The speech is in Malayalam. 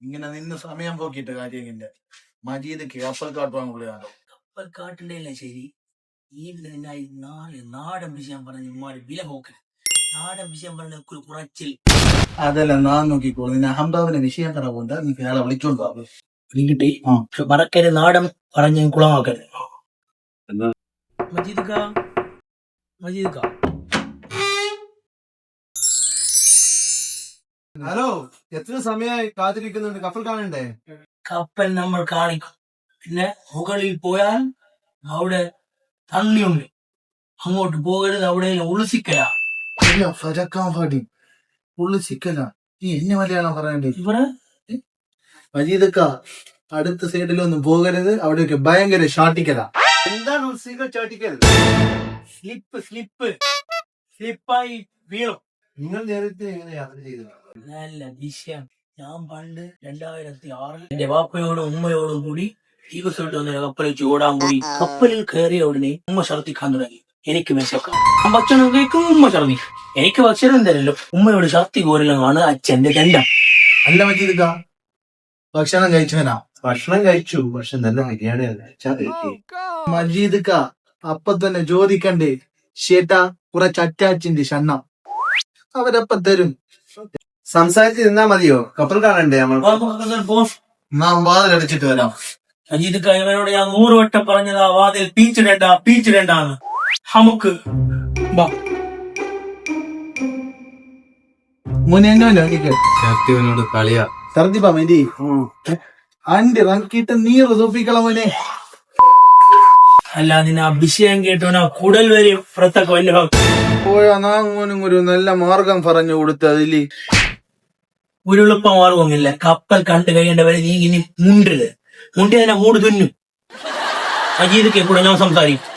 ഇങ്ങനെ നിന്ന് സമയം പോക്കിയിട്ട് കാര്യമില്ല. മജീദ് കപ്പൽ കാട്ട് വാങ്ങുകയാണ്. കപ്പൽ കാട്ടിന്റെ ശരി ഈ നാടൻ വിഷയം പറഞ്ഞ് വില പോക്ക് നാടൻ വിഷയം പറഞ്ഞ കുറച്ചിൽ അതല്ല ഞാൻ നോക്കിക്കോളൂ. നിന്നെ അഹമ്മദാബിന്റെ വിഷയം തറ പോണ്ട. നീ അയാളെ വിളിച്ചോണ്ട് വാ. കിട്ടി മറക്കരുത് നാടൻ പറഞ്ഞ് കുളമാക്കരുത്. മജീദ് ഹലോ, എത്ര സമയമായി കാത്തിരിക്കുന്നുണ്ട്? കപ്പൽ കാണണ്ടേ? കപ്പൽ നമ്മൾ കാണിക്കും. പിന്നെ മുകളിൽ പോയാൽ അവിടെ തള്ളിയുണ്ട്, അങ്ങോട്ട് പോകരുത്. അവിടെ ഉളിസിക്കല ഉള്ളിക്കല. നീ എന്നെ മലയാളം പറയണ്ടേ? ഇവിടെ മജീദക്ക അടുത്ത സൈഡിലൊന്നും പോകരുത്. അവിടെയൊക്കെ ഭയങ്കര ഷാട്ടിക്കല. എന്താണ് ഉത്സീകൾ ചാട്ടിക്കൽ? സ്ലിപ്പായി വീണു. നിങ്ങൾ നേരത്തെ എങ്ങനെ യാത്ര ചെയ്തത്? നല്ല വിഷയം. ഞാൻ പണ്ട് 2006 എന്റെ വാപ്പയോടും ഉമ്മയോടും കൂടി ദിവസമായിട്ട് വന്ന കപ്പൽ വെച്ച് ഓടാൻ പോയി. കപ്പലിൽ കയറിയ ഉടനെ ഉമ്മ ഛർദ്ദിക്കാൻ തുടങ്ങി. എനിക്ക് വിശക്കാം. ഭക്ഷണം കഴിക്കും, ഉമ്മ ഛർദ്ദി. എനിക്ക് ഭക്ഷണം തരല്ലോ. ഉമ്മയോട് ഛർദ്ദി കോരലാണ് അച്ഛന്റെ ദണ്ഡം. അല്ല മജീദക്ക, ഭക്ഷണം കഴിച്ചവനാ? ഭക്ഷണം കഴിച്ചു, പക്ഷെ നല്ല ബിരിയാണി മജീദക്ക അപ്പൊ തന്നെ ചോദിക്കണ്ടേ? ചേട്ടാ കുറച്ച് അറ്റാച്ചിന്റെ ഷണ്ണ അവരപ്പ തരും. സംസാരിച്ച് നിന്നാ മതിയോ? കപ്പൽ കാണണ്ടേ? നാം വാതിലടച്ചിട്ട് വരാം. അജീത് ഇവരോട് ഞാൻ 100 വട്ടം പറഞ്ഞതാ വാതിൽ പീച്ചിടണ്ടാന്ന്. നമുക്ക് ശക്തിവനോട് കളിയാ ഛർദിപ്പാ മതി. അന്റെ റങ്കിട്ട് നീറ് തോപ്പിക്കള മോനെ. അല്ല നിന്നെ ആ വിഷയം കേട്ടോനാ കുടൽ വരെ പുറത്തൊക്കെ വല്ല പോയാ നാങ്ങോനും ഒരു നല്ല മാർഗം പറഞ്ഞു കൊടുത്തതില് ഒരു എളുപ്പ മാർഗമില്ല. കപ്പൽ കണ്ടു കഴിയേണ്ടവരെ നീ ഇനി മുണ്ടിയത് തന്നെ മൂട് തുന്നു. അജീതൊക്കെ കൂടെ ഞാൻ സംസാരിക്കും.